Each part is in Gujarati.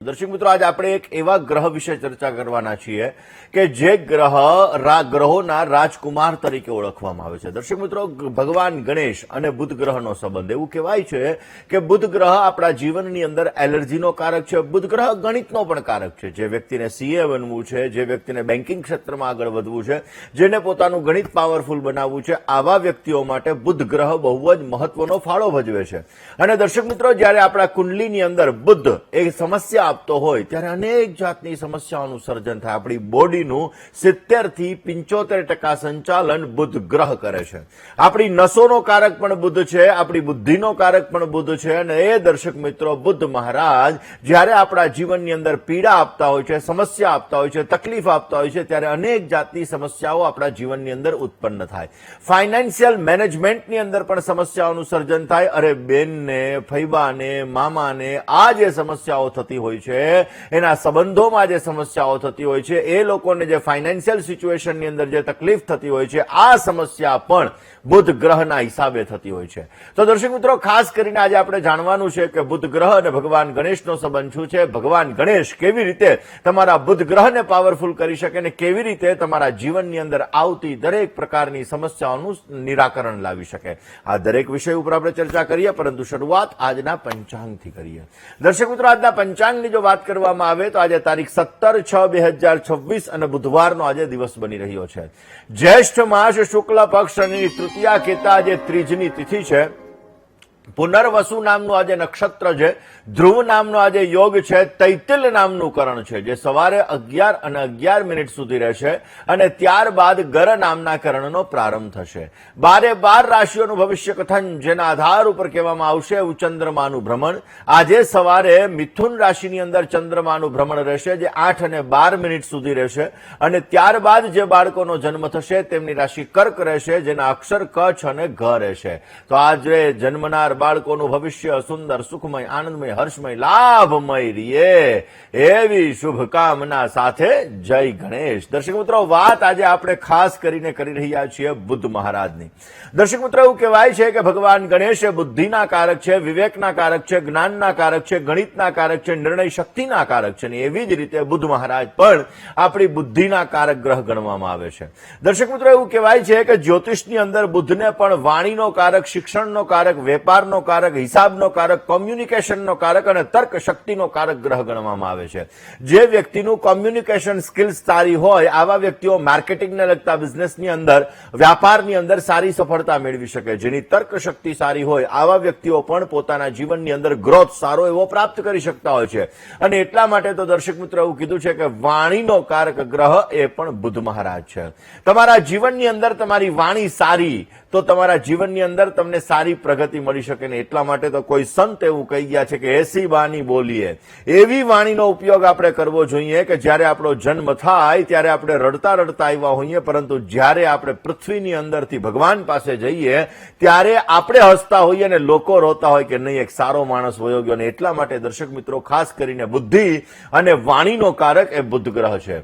દર્શક મિત્રો, આજ આપણે એક એવા ગ્રહ વિશે ચર્ચા કરવાના છીએ કે જે ગ્રહોના રાજકુમાર તરીકે ઓળખવામાં આવે છે. દર્શક મિત્રો, ભગવાન ગણેશ અને બુધ ગ્રહનો સંબંધ. એવું કહેવાય છે કે બુધ ગ્રહ આપણા જીવનની અંદર એલર્જીનો કારક છે. બુધ ગ્રહ ગણિતનો પણ કારક છે. જે વ્યક્તિને સીએ બનવું છે, જે વ્યક્તિને બેન્કિંગ ક્ષેત્રમાં આગળ વધવું છે, જેને પોતાનું ગણિત પાવરફુલ બનાવવું છે, આવા વ્યક્તિઓ માટે બુધ ગ્રહ બહુ જ મહત્વનો ફાળો ભજવે છે. અને દર્શક મિત્રો, જ્યારે આપણા કુંડલીની અંદર બુધ એક સમસ્યા આપતો હોય ત્યારે અનેક જાતની સમસ્યાઓનું સર્જન થાય. આપણી બોડીનું 70 થી 75% સંચાલન બુધ ગ્રહ કરે છે. આપણી નસોનો કારક પણ બુધ છે, આપણી બુદ્ધિનો કારક પણ બુધ છે. અને એ દર્શક મિત્રો, બુધ મહારાજ જ્યારે આપણા જીવનની અંદર પીડા આપતા હોય છે, સમસ્યા આપતા હોય છે, તકલીફ આપતા હોય છે, ત્યારે અનેક જાતની સમસ્યાઓ આપણા જીવનની અંદર ઉત્પન્ન થાય. ફાઇનાન્શિયલ મેનેજમેન્ટની અંદર પણ સમસ્યાઓનું સર્જન થાય. અરે બેનને, ફૈબાને, મામાને આ જે સમસ્યાઓ થતી હોય છે, એના સંબંધોમાં જે સમસ્યાઓ થતી હોય છે, એ લોકોને જે ફાઇનાન્શિયલ સિચ્યુએશનની અંદર જે તકલીફ થતી હોય છે, આ સમસ્યા પણ બુધ ગ્રહના હિસાબે થતી હોય છે. તો દર્શક મિત્રો, ખાસ કરીને આજે આપણે જાણવાનું છે કે બુધ ગ્રહ અને ભગવાન ગણેશનો સંબંધ શું છે, ભગવાન ગણેશ કેવી રીતે તમારા બુધ ગ્રહને પાવરફુલ કરી શકે અને કેવી રીતે તમારા જીવનની અંદર આવતી દરેક પ્રકારની સમસ્યાઓનું નિરાકરણ લાવી શકે. આ દરેક વિષય ઉપર આપણે ચર્ચા કરીએ, પરંતુ શરૂઆત આજના પંચાંગથી કરીએ. દર્શક મિત્રો, આજના પંચાંગની જો વાત કરવામાં આવે તો આજે તારીખ 17/6/2026 અને બુધવારનો આજે દિવસ બની રહ્યો છે. જ્યેષ્ઠ માસ શુક્લ પક્ષ શનિની તૃતીયા કેતા આજે ત્રીજની તિથિ છે. પુનર્વસુ નામનું આજે નક્ષત્ર છે. ધ્રુવ નામનો આજે યોગ છે. તૈતિલ નામનું કરણ છે, જે સવારે 11:11 સુધી રહેશે અને ત્યારબાદ ગર નામના કરણનો પ્રારંભ થશે. 12 રાશિઓનું ભવિષ્ય કથન, જેના આધાર ઉપર કહેવામાં આવશે એવું ચંદ્રમાનું ભ્રમણ. આજે સવારે મિથુન રાશિની અંદર ચંદ્રમાનું ભ્રમણ રહેશે, જે 8:12 સુધી રહેશે અને ત્યારબાદ જે બાળકોનો જન્મ થશે તેમની રાશિ કર્ક રહેશે, જેના અક્ષર ક, છ અને ઘ રહેશે. તો આજે જન્મનાર બાળકોનું ભવિષ્ય સુંદર, સુખમય, આનંદમય, હર્ષમય, લાભમય રીએ એવી શુભકામના સાથે જય ગણેશ. દર્શક મિત્રો, વાત આજે આપણે ખાસ કરીને કરી રહ્યા છીએ બુદ્ધ મહારાજની. દર્શક મિત્રો, એવું કહેવાય છે કે ભગવાન ગણેશ એ બુદ્ધિના કારક છે, વિવેકના કારક છે, જ્ઞાનના કારક છે, ગણિતના કારક છે, નિર્ણય શક્તિના કારક છે. એવી જ રીતે બુદ્ધ મહારાજ પણ આપણી બુદ્ધિના કારક ગ્રહ ગણવામાં આવે છે. દર્શક મિત્રો, એવું કહેવાય છે કે જ્યોતિષની અંદર બુદ્ધને પણ વાણીનો કારક, શિક્ષણનો કારક, વેપારનો કારક, હિસાબનો કારક, કોમ્યુનિકેશનનો કારક અને તર્ક શક્તિનો કારક ગ્રહ ગણવામાં આવે છે. જે વ્યક્તિનું કોમ્યુનિકેશન સ્કિલ્સ સારી હોય, આવા વ્યક્તિઓ માર્કેટિંગને લગતા બિઝનેસની અંદર, વ્યાપારની અંદર સારી સફળતા મેળવી શકે. જેની તર્ક શક્તિ સારી હોય, આવા વ્યક્તિઓ પણ પોતાના જીવનની અંદર ગ્રોથ સારો એવો પ્રાપ્ત કરી શકતા હોય છે. અને એટલા માટે તો દર્શક મિત્રો, એવું કીધું છે કે વાણીનો કારક ગ્રહ એ પણ બુધ મહારાજ છે. તમારા જીવનની અંદર તમારી વાણી સારી, તો તમારા જીવનની અંદર તમને સારી પ્રગતિ મળી શકે. ને એટલા માટે તો કોઈ સંત એવું કહી ગયા છે કે એસી વાણી બોલીએ. એવી વાણીનો ઉપયોગ આપણે કરવો જોઈએ કે જ્યારે આપણો જન્મ થાય ત્યારે આપણે રડતા રડતા આવ્યા હોઈએ, પરંતુ જ્યારે આપણે પૃથ્વીની અંદરથી ભગવાન પાસે જઈએ ત્યારે આપણે હસતા હોઈએ અને લોકો રોતા હોય કે નહીં, એક સારો માણસ વયો ગયો. અને એટલા માટે દર્શક મિત્રો, ખાસ કરીને બુદ્ધિ અને વાણીનો કારક એ બુધ ગ્રહ છે.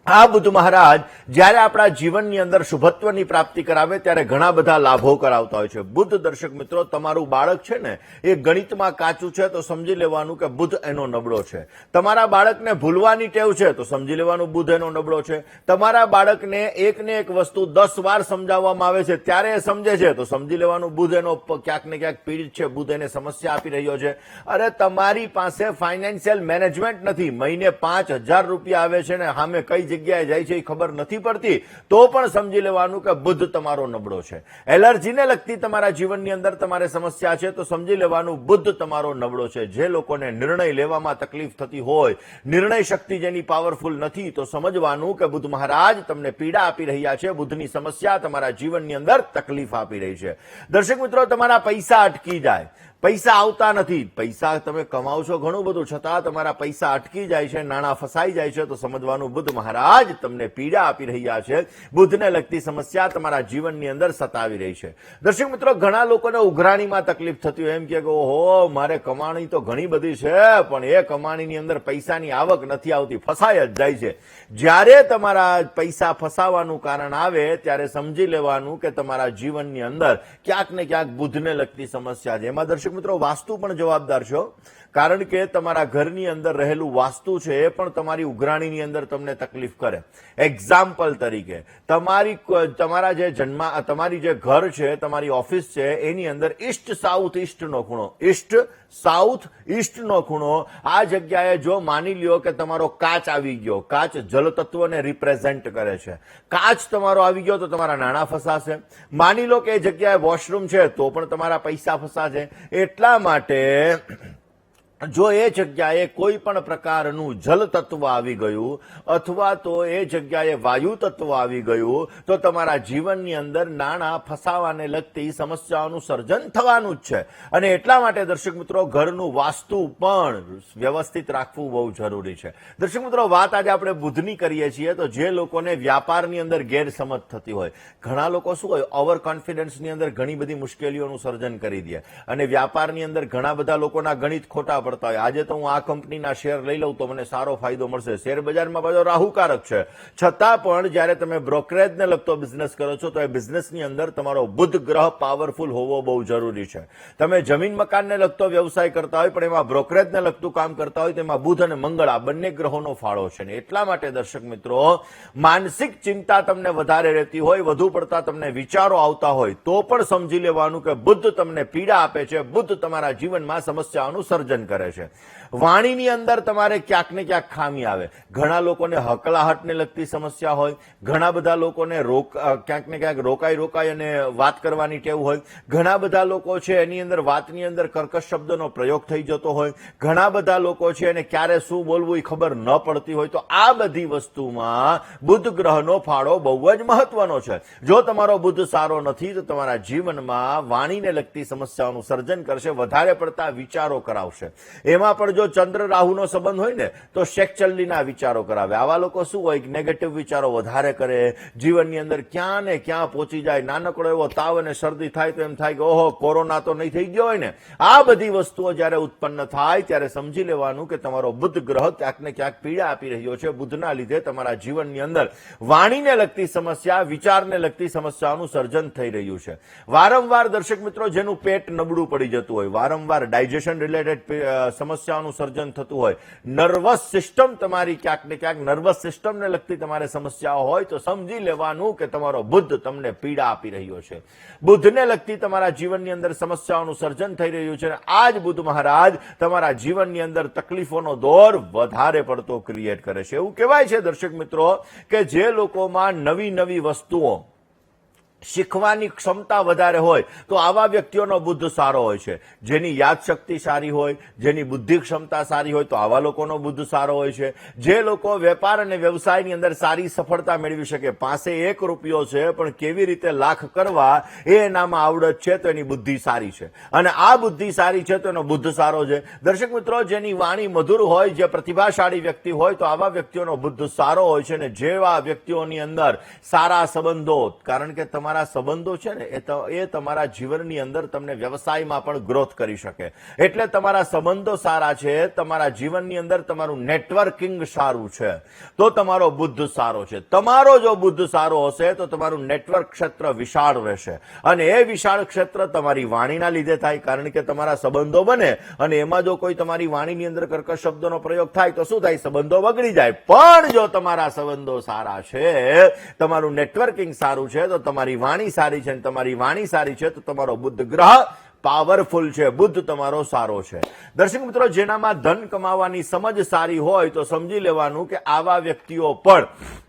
આ બુધ મહારાજ જ્યારે આપણા જીવનની અંદર શુભત્વની પ્રાપ્તિ કરાવે ત્યારે ઘણા બધા લાભો કરાવતા હોય છે. બુધ, દર્શક મિત્રો, તમારું બાળક છે ને એ ગણિતમાં કાચું છે તો સમજી લેવાનું કે બુધ એનો નબળો છે. તમારા બાળકને ભૂલવાની ટેવ છે તો સમજી લેવાનું બુધ એનો નબળો છે. તમારા બાળકને એકને એક વસ્તુ 10 વાર સમજાવવામાં આવે છે ત્યારે એ સમજે છે તો સમજી લેવાનું બુધ એનો ક્યાંક ને ક્યાંક પીડિત છે, બુધ એને સમસ્યા આપી રહ્યો છે. અરે તમારી પાસે ફાઇનાન્શિયલ મેનેજમેન્ટ નથી, મહિને 5,000 રૂપિયા આવે છે ને સામે કઈ જગ્યાએ જાય છે એ ખબર નથી પડતી, તો પણ સમજી લેવાનું કે બુધ તમારો નબળો છે. એલર્જીને લગતી તમારા જીવનની અંદર તમારે સમસ્યા છે તો સમજી લેવાનું બુધ તમારો નબળો છે. જે લોકોને નિર્ણય લેવામાં તકલીફ થતી હોય, નિર્ણય શક્તિ જેની પાવરફુલ નથી, તો સમજવાનું કે બુધ મહારાજ તમને પીડા આપી રહ્યા છે. બુધની સમસ્યા તમારા જીવનની અંદર તકલીફ આપી રહી છે. દર્શક મિત્રો, તમારા પૈસા અટકી જાય, પૈસા આવતા નથી, પૈસા તમે કમાવ છો ઘણું બધું, છતાં તમારા પૈસા અટકી જાય છે, નાણાં ફસાઈ જાય છે, તો સમજવાનું બુધ મહારાજ તમને પીડા આપી રહ્યા છે. બુધને લગતી સમસ્યા તમારા જીવનની અંદર સતાવી રહી છે. દર્શક મિત્રો, ઘણા લોકોને ઉઘરાણીમાં તકલીફ થતી હોય, એમ કે ઓહો મારે કમાણી તો ઘણી બધી છે પણ એ કમાણીની અંદર પૈસાની આવક નથી આવતી, ફસાઈ જ જાય છે. જ્યારે તમારા પૈસા ફસાવાનું કારણ આવે ત્યારે સમજી લેવાનું કે તમારા જીવનની અંદર ક્યાંક ને ક્યાંક બુધને લગતી સમસ્યા છે. એમાં દર્શક મિત્રો, વાસ્તુ પણ જવાબદાર છો. કારણ કે તમારા ઘરની અંદર રહેલું વાસ્તુ છે એ પણ તમારી ઉઘરાણીની અંદર તમને તકલીફ કરે. એક્ઝામ્પલ તરીકે તમારા જે તમારી જે ઘર છે, તમારી ઓફિસ છે, એની અંદર ઈસ્ટ સાઉથ ઈસ્ટનો ખૂણો, ઈસ્ટ સાઉથ ઈસ્ટનો ખૂણો, આ જગ્યાએ જો માની લ્યો કે તમારો કાચ આવી ગયો, કાચ જલ તત્વને રિપ્રેઝેન્ટ કરે છે, કાચ તમારો આવી ગયો તો તમારા નાણાં ફસાશે. માની લો કે એ જગ્યાએ વોશરૂમ છે તો પણ તમારા પૈસા ફસાશે. એટલા માટે જો એ જગ્યાએ કોઈ પણ પ્રકારનું જલ તત્વ આવી ગયું અથવા તો એ જગ્યાએ વાયુ તત્વ આવી ગયું તો તમારા જીવનની અંદર નાણાં ફસાવાને લગતી સમસ્યાઓનું સર્જન થવાનું જ છે. અને એટલા માટે દર્શક મિત્રો ઘરનું વાસ્તુ પણ વ્યવસ્થિત રાખવું બહુ જરૂરી છે. દર્શક મિત્રો વાત આજે આપણે બુધની કરીએ છીએ તો જે લોકોને વ્યાપારની અંદર ગેરસમજ થતી હોય, ઘણા લોકો શું હોય ઓવર કોન્ફિડન્સની અંદર ઘણી બધી મુશ્કેલીઓનું સર્જન કરી દે અને વ્યાપારની અંદર ઘણા બધા લોકોના ગણિત ખોટા પડતા હોય. આજે તો હું આ કંપનીના શેર લઈ લઉં તો મને સારો ફાયદો મળશે. શેર બજારમાં બધો રાહુકારક છે, છતાં પણ જ્યારે તમે બ્રોકરેજને લગતો બિઝનેસ કરો છો તો એ બિઝનેસની અંદર તમારો બુધ ગ્રહ પાવરફુલ હોવો બહુ જરૂરી છે. તમે જમીન મકાનને લગતો વ્યવસાય કરતા હોય પણ એમાં બ્રોકરેજને લગતું કામ કરતા હોય તેમાં બુધ અને મંગળ આ બંને ગ્રહોનો ફાળો છે. ને એટલા માટે દર્શક મિત્રો માનસિક ચિંતા તમને વધારે રહેતી હોય, વધુ પડતા તમને વિચારો આવતા હોય તો પણ સમજી લેવાનું કે બુધ તમને પીડા આપે છે, બુધ તમારા જીવનમાં સમસ્યાઓનું સર્જન કરે છે. વાણીની અંદર તમારે ક્યાંક ને ક્યાંક ખામી આવે. ઘણા લોકોને હકલાહટને લગતી સમસ્યા હોય, ઘણા બધા લોકોને ક્યાંક ને ક્યાંક રોકાઈ અને વાત કરવાની ટેવ હોય, ઘણા બધા લોકો છે એની અંદર વાતની અંદર કર્કશ શબ્દનો પ્રયોગ થઈ જતો હોય, ઘણા બધા લોકો છે એને ક્યારે શું બોલવું એ ખબર ન પડતી હોય. તો આ બધી વસ્તુમાં બુધ ગ્રહનો ફાળો બહુ જ મહત્વનો છે. જો તમારો બુધ સારો નથી તો તમારા જીવનમાં વાણીને લગતી સમસ્યાઓનું સર્જન કરશે, વધારે પડતા વિચારો કરાવશે. એમાં પણ જો ચંદ્ર રાહુનો સંબંધ હોય ને તો શેકચલ્લીના વિચારો કરાવે. આવા લોકો શું હોય નેગેટિવ વિચારો વધારે કરે, જીવનની અંદર ક્યાં ને ક્યાં પહોંચી જાય. નાનકડો એવો તાવ અને શરદી થાય તો એમ થાય કે ઓહો કોરોના તો નહીં થઈ ગયો હોય ને. આ બધી વસ્તુઓ જ્યારે ઉત્પન્ન થાય ત્યારે સમજી લેવાનું કે તમારો બુધ ગ્રહ ક્યાંક ને ક્યાંક પીડા આપી રહ્યો છે. બુધના લીધે તમારા જીવનની અંદર વાણીને લગતી સમસ્યા, વિચારને લગતી સમસ્યાઓનું સર્જન થઈ રહ્યું છે. વારંવાર દર્શક મિત્રો જેનું પેટ નબળું પડી જતું હોય, વારંવાર ડાયજેશન રિલેટેડ સમસ્યાઓનું સર્જન થતું હોય, નર્વસ સિસ્ટમ તમારી ક્યાંક ને ક્યાંક નર્વસ સિસ્ટમને લગતી તમારે સમસ્યાઓ હોય તો સમજી લેવાનું કે તમારો બુધ તમને પીડા આપી રહ્યો છે. બુધને લગતી તમારા જીવનની અંદર સમસ્યાઓનું સર્જન થઈ રહ્યું છે. આ જ બુધ મહારાજ તમારા જીવનની અંદર તકલીફોનો દોર વધારે પડતો ક્રિએટ કરે છે. એવું કહેવાય છે દર્શક મિત્રો કે જે લોકોમાં નવી નવી વસ્તુઓ શીખવાની ક્ષમતા વધારે હોય તો આવા વ્યક્તિઓનો બુદ્ધ સારો હોય છે. જેની યાદશક્તિ સારી હોય, જેની બુદ્ધિ ક્ષમતા સારી હોય તો આવા લોકોનો બુદ્ધ સારો હોય છે. જે લોકો વેપાર અને વ્યવસાયની અંદર સારી સફળતા મેળવી શકે, પાસે 1 રૂપિયો છે પણ કેવી રીતે લાખ કરવા એ એનામાં આવડત છે તો એની બુદ્ધિ સારી છે. અને આ બુદ્ધિ સારી છે તો એનો બુદ્ધ સારો છે. દર્શક મિત્રો, જેની વાણી મધુર હોય, જે પ્રતિભાશાળી વ્યક્તિ હોય તો આવા વ્યક્તિઓનો બુદ્ધ સારો હોય છે. અને જેવા વ્યક્તિઓની અંદર સારા સંબંધો, કારણ કે તમારા સંબંધો છે ને એ તમારા જીવનની અંદર તમને વ્યવસાયમાં પણ ગ્રોથ કરી શકે. એટલે તમારા સંબંધો સારા છે, તમારા જીવનની અંદર તમારું નેટવર્કિંગ સારું છે તો તમારો બુદ્ધ સારો છે. તમારો જો બુદ્ધ સારો હશે તો તમારું નેટવર્ક ક્ષેત્ર વિશાળ રહેશે. અને એ વિશાળ ક્ષેત્ર તમારી વાણીના લીધે થાય, કારણ કે તમારા સંબંધો બને અને એમાં જો કોઈ તમારી વાણીની અંદર કર્કશ શબ્દોનો પ્રયોગ થાય તો શું થાય? સંબંધો બગડી જાય. પણ જો તમારા સંબંધો સારા છે, તમારું નેટવર્કિંગ સારું છે તો તમારી વાણી સારી છે, તમારી વાણી સારી છે તો તમારો બુદ્ધ ગ્રહ પાવરફુલ છે, બુદ્ધ તમારો સારો છે. દર્શક મિત્રો, જેનામાં ધન કમાવાની સમજ સારી હોય તો સમજી લેવાનું કે આવા વ્યક્તિઓ પણ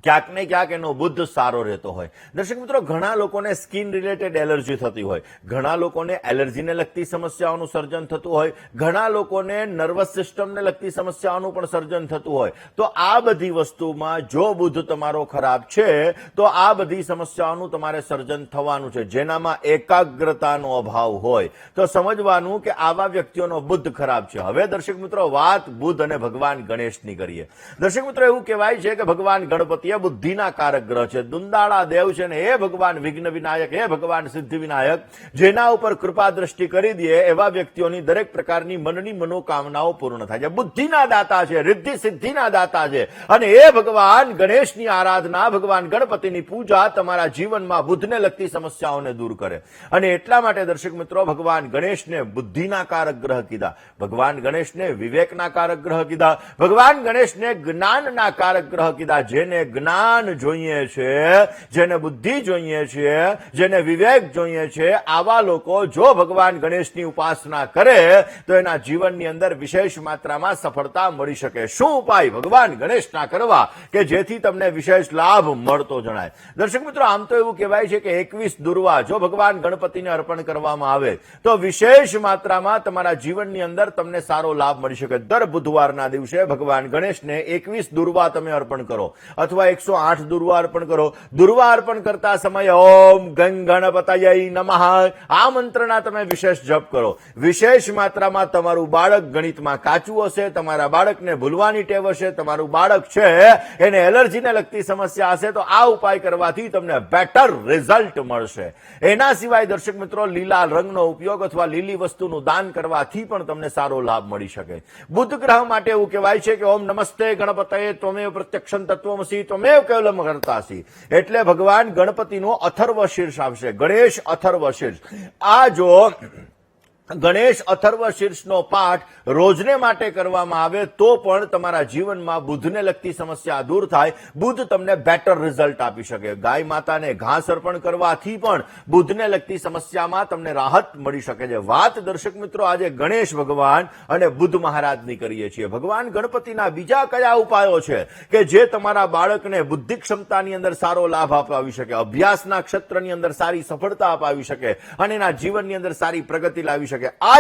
ક્યાંક ને ક્યાંક એનો બુદ્ધ સારો રહેતો હોય. દર્શક મિત્રો, ઘણા લોકોને સ્કિન રિલેટેડ એલર્જી થતી હોય, ઘણા લોકોને એલર્જીને લગતી સમસ્યાઓનું સર્જન થતું હોય, ઘણા લોકોને નર્વસ સિસ્ટમને લગતી સમસ્યાઓનું પણ સર્જન થતું હોય. તો આ બધી વસ્તુમાં જો બુદ્ધ તમારો ખરાબ છે તો આ બધી સમસ્યાઓનું તમારે સર્જન થવાનું છે. જેનામાં એકાગ્રતાનો અભાવ હોય તો સમજવાનું કે આવા વ્યક્તિઓનો બુદ્ધ ખરાબ છે. હવે દર્શક મિત્રો, વાત બુદ્ધ અને ભગવાન ગણેશની કરીએ. દર્શક મિત્રો, એવું કહેવાય છે કે ભગવાન ગણપતિ એ બુદ્ધિના કારક ગ્રહ છે. દુંદાળા દેવ છે ને એ ભગવાન વિઘ્ન વિનાયક, એ ભગવાન સિદ્ધિ વિનાયક, જેના ઉપર કૃપા દ્રષ્ટિ કરી દે એવા વ્યક્તિઓની દરેક પ્રકારની મનની મનોકામનાઓ પૂર્ણ થાય છે. બુદ્ધિના દાતા છે, રિદ્ધિ સિદ્ધિના દાતા છે, અને એ ભગવાન ગણેશની આરાધના, ભગવાન ગણપતિની પૂજા તમારા જીવનમાં બુદ્ધને લગતી સમસ્યાઓને દૂર કરે. અને એટલા માટે દર્શક મિત્રો, ભગવાન ગણેશને બુદ્ધિના કારક ગ્રહ કીધા, ભગવાન ગણેશને વિવેકના કારક ગ્રહ કીધા, ભગવાન ગણેશને જ્ઞાનના કારક ગ્રહ કીધા. જેને જ્ઞાન જોઈએ છે, જેને બુદ્ધિ જોઈએ છે, જેને વિવેક જોઈએ છે, આવા લોકો જો ભગવાન ગણેશની ઉપાસના કરે તો એના જીવનની અંદર વિશેષ માત્રામાં સફળતા મળી શકે. શું ઉપાય ભગવાન ગણેશના કરવા કે જેથી તમને વિશેષ લાભ મળતો જણાય? દર્શક મિત્રો, આમ તો એવું કહેવાય છે કે 21 દુર્વા જો ભગવાન ગણપતિને અર્પણ કરવામાં આવે તો વિશેષ માત્રામાં તમારા જીવનની અંદર તમને સારો લાભ મળી શકે. દર બુધવારના દિવસે ભગવાન ગણેશને 21 દુર્વા તમે અર્પણ કરો અથવા 108 દુર્વા અર્પણ કરો. દુર્વા અર્પણ કરતા સમયે ઓમ ગંગ ગણપતયે નમઃ આ મંત્રના તમે વિશેષ જપ કરો. વિશેષ માત્રામાં તમારું બાળક ગણિતમાં કાચું હશે, તમારા બાળકને ભૂલવાની ટેવ હશે, તમારું બાળક છે એને એલર્જીને લગતી સમસ્યા હશે, તો આ ઉપાય કરવાથી તમને બેટર રિઝલ્ટ મળશે. એના સિવાય દર્શક મિત્રો, લીલા રંગનો ઉપયોગ અથવા લીલી વસ્તુનું દાન કરવાથી પણ તમને સારો લાભ મળી શકે. બુધ ગ્રહ માટે એવું કહેવાય છે કે ઓમ નમસ્તે ગણપતયે ત્વમેવ પ્રત્યક્ષં તત્વમસી ત્વમેવ કેવલમ કર્તાસી, એટલે ભગવાન ગણપતિનો અથર્વ શીર્ષ આવશે, ગણેશ અથર્વ શીર્ષ. આ જો ગણેશ અથર્વ શીર્ષનો પાઠ રોજને માટે કરવામાં આવે તો પણ તમારા જીવનમાં બુધને લગતી સમસ્યા દૂર થાય, બુધ તમને બેટર રિઝલ્ટ આપી શકે. ગાય માતાને ઘાસ અર્પણ કરવાથી પણ બુધને લગતી સમસ્યામાં તમને રાહત મળી શકે છે. વાત દર્શક મિત્રો આજે ગણેશ ભગવાન અને બુધ મહારાજની કરીએ છીએ. ભગવાન ગણપતિના બીજા કયા ઉપાયો છે કે જે તમારા બાળકને બુદ્ધિ ક્ષમતાની અંદર સારો લાભ અપાવી શકે, અભ્યાસના ક્ષેત્રની અંદર સારી સફળતા અપાવી શકે અને એના જીવનની અંદર સારી પ્રગતિ લાવી શકે? આ